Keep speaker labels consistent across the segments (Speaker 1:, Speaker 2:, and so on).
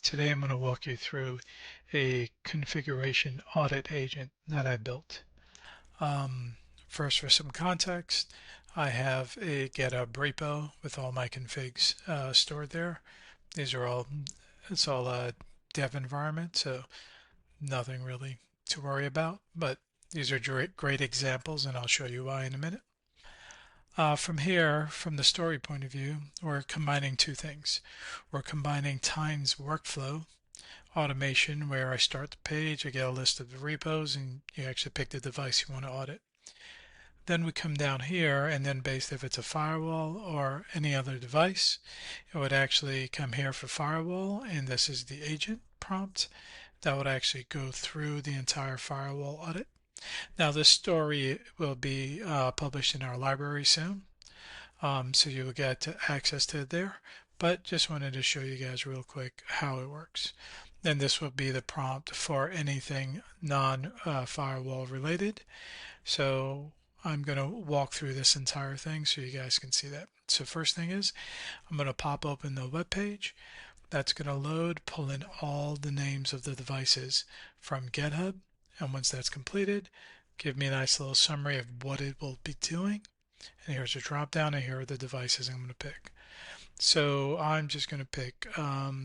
Speaker 1: Today I'm going to walk you through a configuration audit agent that I built. Um, First, for some context, I have a GitHub repo with all my configs stored there. It's all a dev environment, so nothing really to worry about, but these are great examples, and I'll show you why in a minute. From here, from the story point of view, we're combining two things. We're combining Time's workflow automation where I start the page, I get a list of the repos, and you actually pick the device you want to audit. Then we come down here, and then based if it's a firewall or any other device, it would actually come here for firewall, and this is the agent prompt that would actually go through the entire firewall audit. Now this story will be published in our library soon, so you'll get access to it there, but just wanted to show you guys real quick how it works. Then this will be the prompt for anything non-firewall related. So I'm going to walk through this entire thing so you guys can see that. So first thing is I'm going to pop open the web page. That's going to load, pull in all the names of the devices from GitHub. And once that's completed, give me a nice little summary of what it will be doing. And here's a drop down, and here are the devices I'm going to pick. So I'm just going to pick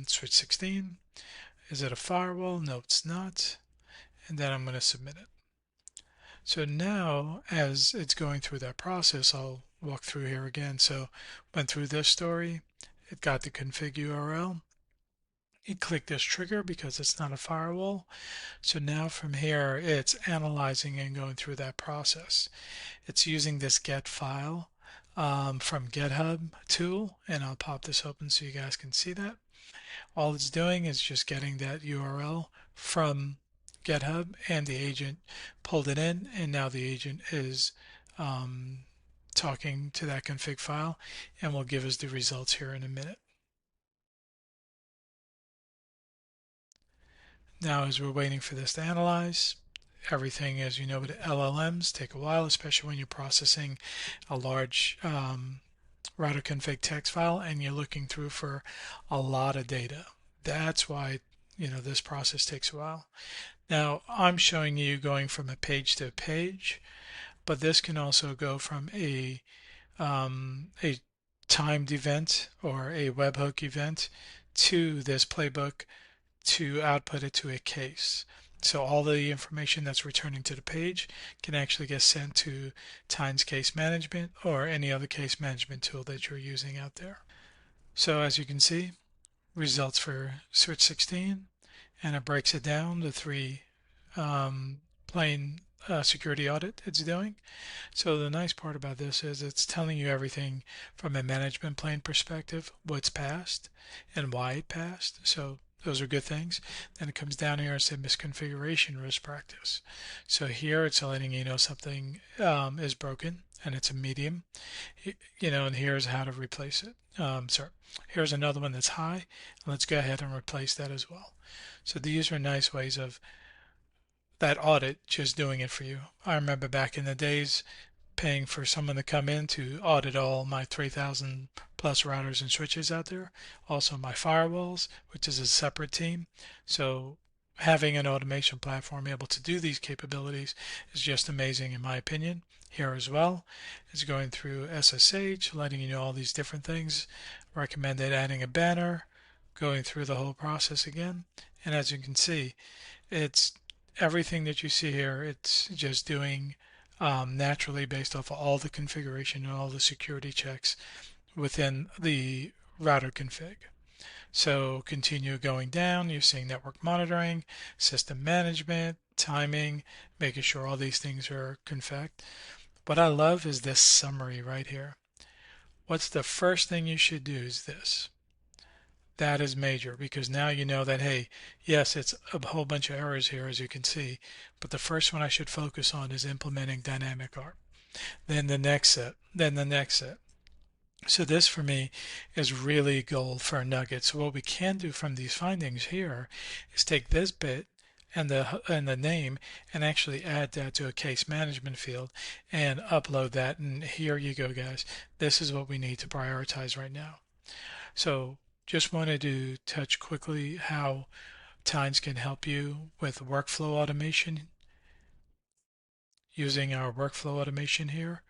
Speaker 1: switch 16. Is it a firewall? No, it's not. And then I'm going to submit it. So now, as it's going through that process, I'll walk through here again. So went through this story. It got the config URL. It clicked this trigger because it's not a firewall. So now from here, it's analyzing and going through that process. It's using this get file from GitHub tool, and I'll pop this open so you guys can see that. All it's doing is just getting that URL from GitHub, and the agent pulled it in, and now the agent is talking to that config file and will give us the results here in a minute. Now, as we're waiting for this to analyze, everything, as you know, with LLMs take a while, especially when you're processing a large router config text file and you're looking through for a lot of data. That's why, this process takes a while. Now, I'm showing you going from a page to a page, but this can also go from a timed event or a webhook event to this playbook to output it to a case. So all the information that's returning to the page can actually get sent to Times Case Management or any other case management tool that you're using out there. So as you can see, results for switch 16, and it breaks it down the three plain security audit it's doing. So the nice part about this is it's telling you everything from a management plane perspective, what's passed and why it passed. So those are good things. Then it comes down here and says misconfiguration risk practice. So here it's letting you know something is broken and it's a medium, and here's how to replace it. Here's another one that's high. Let's go ahead and replace that as well. So these are nice ways of that audit just doing it for you. I remember back in the days paying for someone to come in to audit all my 3,000 plus routers and switches out there, also my firewalls, which is a separate team. So having an automation platform able to do these capabilities is just amazing in my opinion. Here as well, it's going through SSH, letting you know all these different things, recommended adding a banner, going through the whole process again. And as you can see, it's everything that you see here, it's just doing naturally based off of all the configuration and all the security checks within the router config. So continue going down, you're seeing network monitoring, system management, timing, making sure all these things are configured. What I love is this summary right here. What's the first thing you should do is this. That is major because now you know that, hey, yes, it's a whole bunch of errors here as you can see, but the first one I should focus on is implementing dynamic ARP. Then the next set, then the next set. So this for me is really gold for a nugget. So what we can do from these findings here is take this bit and the name and actually add that to a case management field and upload that. And here you go, guys. This is what we need to prioritize right now. So just wanted to touch quickly how Tines can help you with workflow automation using our workflow automation here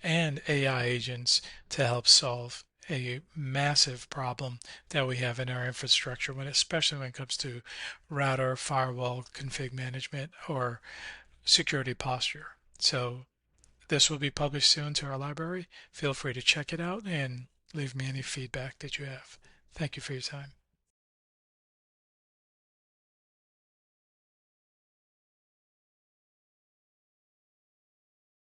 Speaker 1: and AI agents to help solve a massive problem that we have in our infrastructure especially when it comes to router, firewall, config management, or security posture. So this will be published soon to our library. Feel free to check it out and leave me any feedback that you have. Thank you for your time.